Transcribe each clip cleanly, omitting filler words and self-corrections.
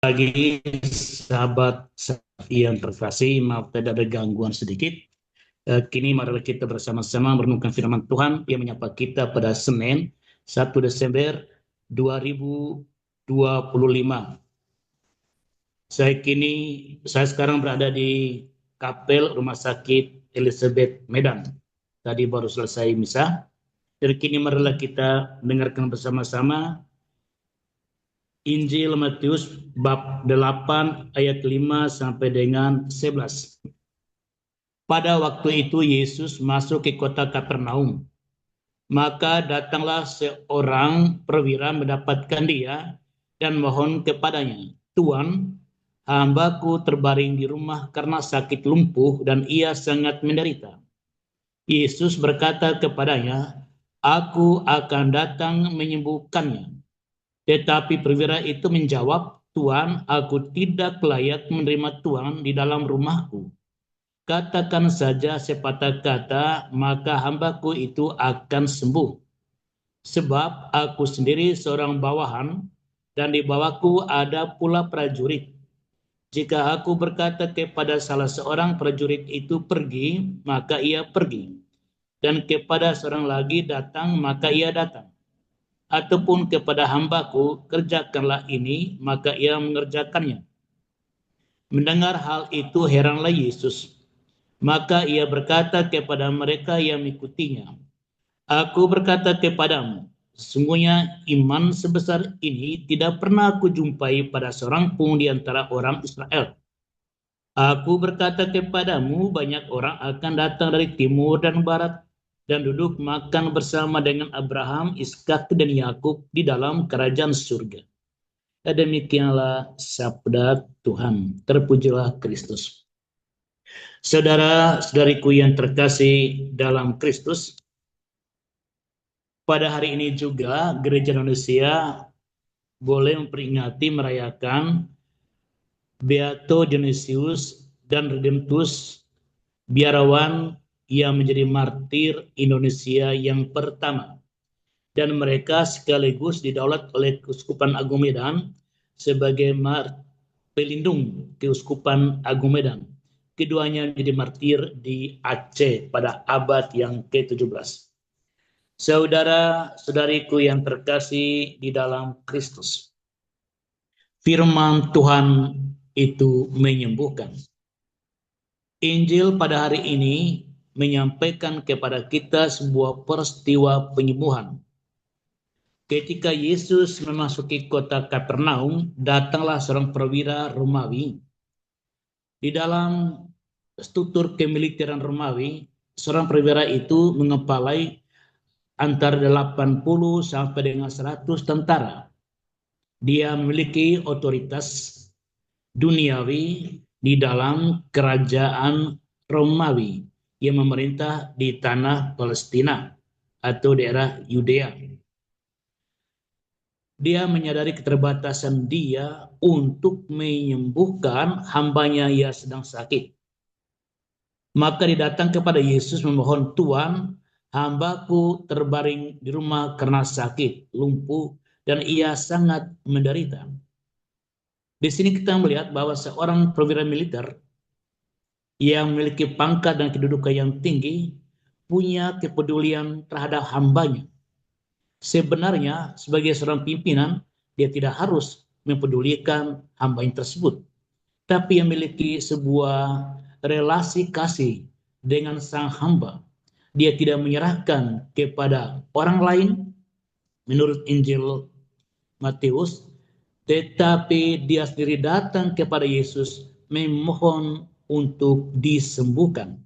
Pagi sahabat yang terkasih, maaf tidak ada gangguan sedikit. Kini marilah kita bersama-sama merenungkan firman Tuhan yang menyapa kita pada Senin 1 Desember 2025. Saya sekarang berada di Kapel Rumah Sakit Elizabeth Medan. Tadi baru selesai misa. Dan kini marilah kita dengarkan bersama-sama Injil Matius bab 8 ayat 5 sampai dengan 11. Pada waktu itu Yesus masuk ke kota Kapernaum. Maka datanglah seorang perwira mendapatkan dia dan mohon kepadanya, "Tuan, hambaku terbaring di rumah karena sakit lumpuh dan ia sangat menderita." Yesus berkata kepadanya, "Aku akan datang menyembuhkannya." Tetapi perwira itu menjawab, "Tuan, aku tidak layak menerima Tuan di dalam rumahku. Katakan saja sepatah kata, maka hambaku itu akan sembuh. Sebab aku sendiri seorang bawahan, dan di bawahku ada pula prajurit. Jika aku berkata kepada salah seorang prajurit itu pergi, maka ia pergi. Dan kepada seorang lagi datang, maka ia datang. Ataupun kepada hambaku, kerjakanlah ini, maka ia mengerjakannya." Mendengar hal itu heranlah Yesus. Maka ia berkata kepada mereka yang mengikutinya, "Aku berkata kepadamu, sesungguhnya iman sebesar ini tidak pernah aku jumpai pada seorang pun di antara orang Israel. Aku berkata kepadamu, banyak orang akan datang dari timur dan barat dan duduk makan bersama dengan Abraham, Ishak dan Yakub di dalam kerajaan surga." Demikianlah sabda Tuhan. Terpujilah Kristus. Saudara-saudariku yang terkasih dalam Kristus, pada hari ini juga Gereja Indonesia boleh memperingati merayakan Beato Dionysius dan Redemptus, biarawan yang menjadi martir Indonesia yang pertama. Dan mereka sekaligus didaulat oleh Keuskupan Agung Medan sebagai pelindung Keuskupan Agung Medan. Keduanya menjadi martir di Aceh pada abad yang ke-17. Saudara-saudariku yang terkasih di dalam Kristus, firman Tuhan itu menyembuhkan. Injil pada hari ini menyampaikan kepada kita sebuah peristiwa penyembuhan. Ketika Yesus memasuki kota Kapernaum, datanglah seorang perwira Romawi. Di dalam struktur kemiliteran Romawi, seorang perwira itu mengepalai antara 80 sampai dengan 100 tentara. Dia memiliki otoritas duniawi di dalam kerajaan Romawi yang memerintah di tanah Palestina atau daerah Yudea. Dia menyadari keterbatasan dia untuk menyembuhkan hambanya yang sedang sakit. Maka dia datang kepada Yesus memohon, "Tuhan, hambaku terbaring di rumah karena sakit, lumpuh, dan ia sangat menderita." Di sini kita melihat bahwa seorang perwira militer yang memiliki pangkat dan kedudukan yang tinggi punya kepedulian terhadap hambanya. Sebenarnya sebagai seorang pimpinan, dia tidak harus mempedulikan hamba yang tersebut, tapi yang memiliki sebuah relasi kasih dengan sang hamba. Dia tidak menyerahkan kepada orang lain menurut Injil Matius, tetapi dia sendiri datang kepada Yesus memohon untuk disembuhkan.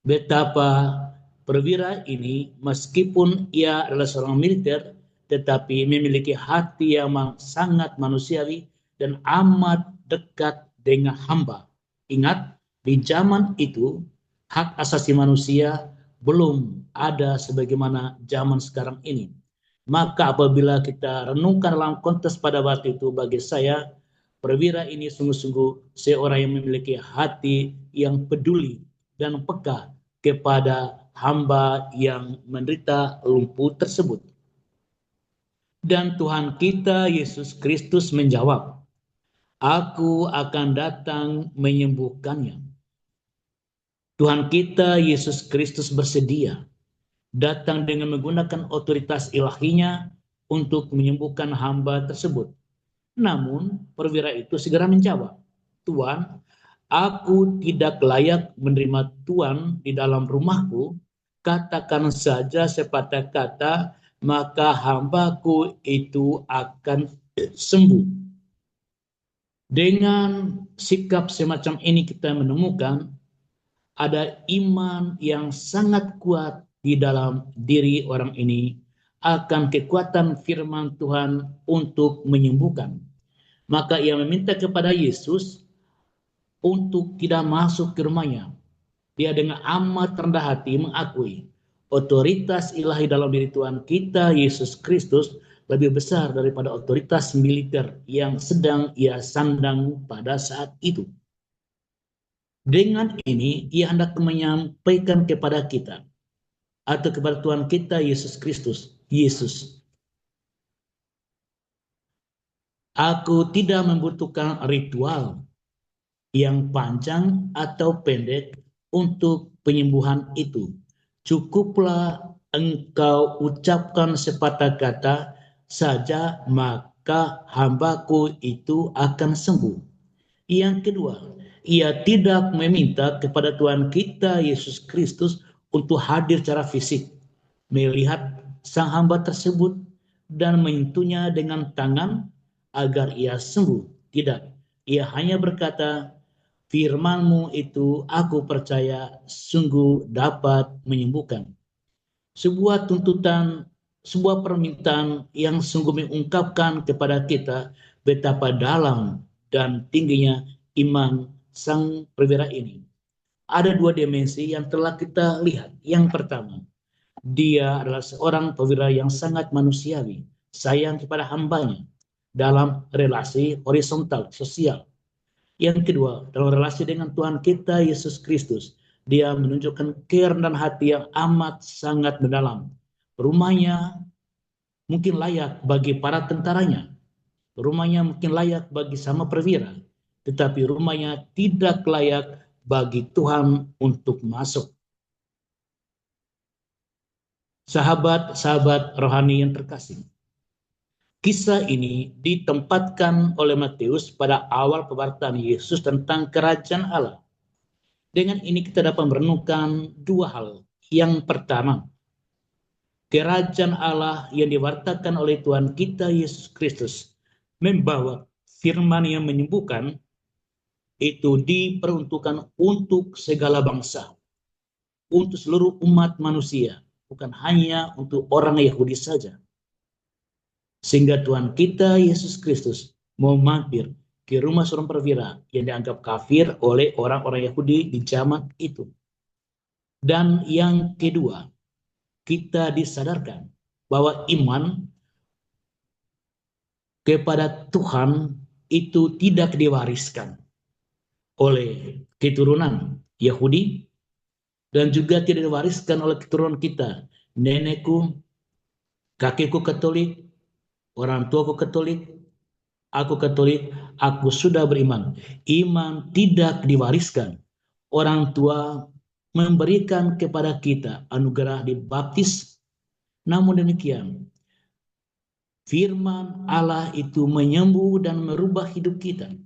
Betapa perwira ini meskipun ia adalah seorang militer, tetapi memiliki hati yang sangat manusiawi dan amat dekat dengan hamba. Ingat, di zaman itu hak asasi manusia belum ada sebagaimana zaman sekarang ini. Maka apabila kita renungkan dalam konteks pada waktu itu, bagi saya perwira ini sungguh-sungguh seorang yang memiliki hati yang peduli dan peka kepada hamba yang menderita lumpuh tersebut. Dan Tuhan kita Yesus Kristus menjawab, Aku akan datang menyembuhkannya. Tuhan kita Yesus Kristus bersedia datang dengan menggunakan otoritas ilahinya untuk menyembuhkan hamba tersebut. Namun perwira itu segera menjawab, "Tuan, aku tidak layak menerima Tuan di dalam rumahku. Katakan saja sepatah kata, maka hambaku itu akan sembuh." Dengan sikap semacam ini kita menemukan ada iman yang sangat kuat di dalam diri orang ini akan kekuatan firman Tuhan untuk menyembuhkan. Maka ia meminta kepada Yesus untuk tidak masuk ke rumahnya. Dia dengan amat rendah hati mengakui otoritas ilahi dalam diri Tuhan kita Yesus Kristus lebih besar daripada otoritas militer yang sedang ia sandang pada saat itu. Dengan ini ia hendak menyampaikan kepada kita atau kepada Tuhan kita Yesus Kristus, Yesus, aku tidak membutuhkan ritual yang panjang atau pendek untuk penyembuhan itu. Cukuplah engkau ucapkan sepatah kata saja, maka hambaku itu akan sembuh. Yang kedua, ia tidak meminta kepada Tuhan kita Yesus Kristus untuk hadir secara fisik, melihat sang hamba tersebut dan menyentuhnya dengan tangan agar ia sembuh. Tidak, ia hanya berkata, "Firman-Mu itu aku percaya sungguh dapat menyembuhkan." Sebuah tuntutan, sebuah permintaan yang sungguh mengungkapkan kepada kita betapa dalam dan tingginya iman sang perwira ini. Ada dua dimensi yang telah kita lihat. Yang pertama, dia adalah seorang perwira yang sangat manusiawi, sayang kepada hambanya dalam relasi horizontal, sosial. Yang kedua, dalam relasi dengan Tuhan kita Yesus Kristus, dia menunjukkan kerendahan hati yang amat sangat mendalam. Rumahnya mungkin layak bagi para tentaranya, rumahnya mungkin layak bagi sama perwira, tetapi rumahnya tidak layak bagi Tuhan untuk masuk. Sahabat-sahabat rohani yang terkasih, kisah ini ditempatkan oleh Matius pada awal pemberitaan Yesus tentang kerajaan Allah. Dengan ini kita dapat merenungkan dua hal. Yang pertama, kerajaan Allah yang diwartakan oleh Tuhan kita Yesus Kristus membawa firman yang menyembuhkan itu diperuntukkan untuk segala bangsa, untuk seluruh umat manusia, bukan hanya untuk orang Yahudi saja. Sehingga Tuhan kita Yesus Kristus mau mampir ke rumah seorang perwira yang dianggap kafir oleh orang-orang Yahudi di zaman itu. Dan yang kedua, kita disadarkan bahwa iman kepada Tuhan itu tidak diwariskan oleh keturunan Yahudi dan juga tidak diwariskan oleh keturunan kita. Nenekku, kakekku Katolik, orang tuaku Katolik, aku Katolik, aku sudah beriman. Iman tidak diwariskan. Orang tua memberikan kepada kita anugerah dibaptis. Namun demikian, firman Allah itu menyembuh dan merubah hidup kita.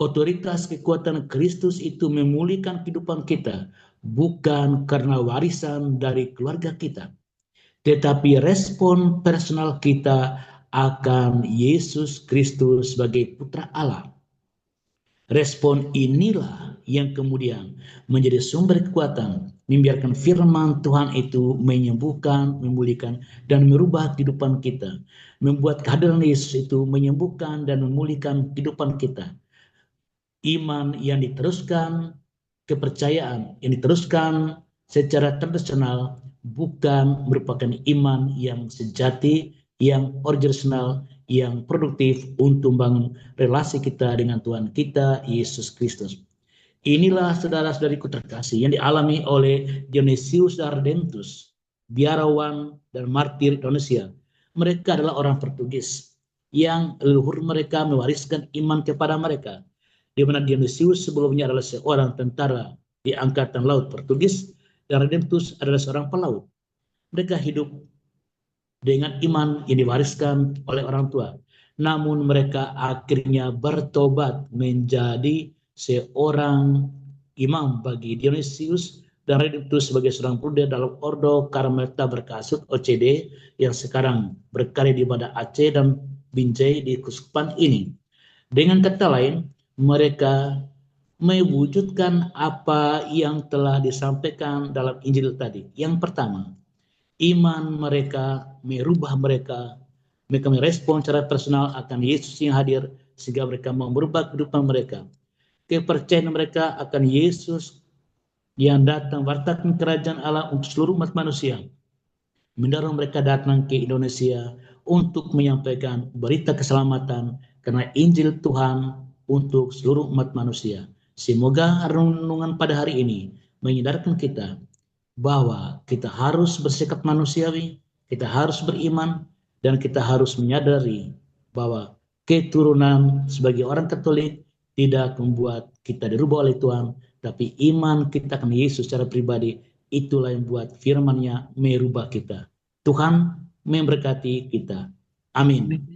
Otoritas kekuatan Kristus itu memulihkan kehidupan kita, bukan karena warisan dari keluarga kita, tetapi respon personal kita akan Yesus Kristus sebagai Putra Allah. Respon inilah yang kemudian menjadi sumber kekuatan, membiarkan firman Tuhan itu menyembuhkan, memulihkan, dan merubah kehidupan kita. Membuat kehadiran Yesus itu menyembuhkan dan memulihkan kehidupan kita. Iman yang diteruskan, kepercayaan yang diteruskan secara tradisional bukan merupakan iman yang sejati, yang original, yang produktif untuk membangun relasi kita dengan Tuhan kita Yesus Kristus. Inilah saudara-saudariku terkasih yang dialami oleh Dionysius Ardенtus, biarawan dan martir Indonesia. Mereka adalah orang Portugis yang leluhur mereka mewariskan iman kepada mereka, di mana Dionysius sebelumnya adalah seorang tentara di Angkatan Laut Portugis dan Redemptus adalah seorang pelaut. Mereka hidup dengan iman yang diwariskan oleh orang tua. Namun mereka akhirnya bertobat menjadi seorang imam bagi Dionysius dan Redemptus sebagai seorang muda dalam Ordo Karmelita Berkasut OCD yang sekarang berkarya di Banda Aceh dan Binjai di Kuskupan ini. Dengan kata lain, mereka mewujudkan apa yang telah disampaikan dalam Injil tadi. Yang pertama, iman mereka merubah mereka merespon secara personal akan Yesus yang hadir sehingga mereka mau merubah kehidupan mereka. Kepercayaan mereka akan Yesus yang datang wartakan kerajaan Allah untuk seluruh umat manusia mendorong mereka datang ke Indonesia untuk menyampaikan berita keselamatan karena Injil Tuhan untuk seluruh umat manusia. Semoga renungan pada hari ini menyadarkan kita bahwa kita harus bersikap manusiawi, kita harus beriman, dan kita harus menyadari bahwa keturunan sebagai orang Katolik tidak membuat kita dirubah oleh Tuhan, tapi iman kita akan Yesus secara pribadi, itulah yang buat firman-Nya merubah kita. Tuhan memberkati kita. Amin.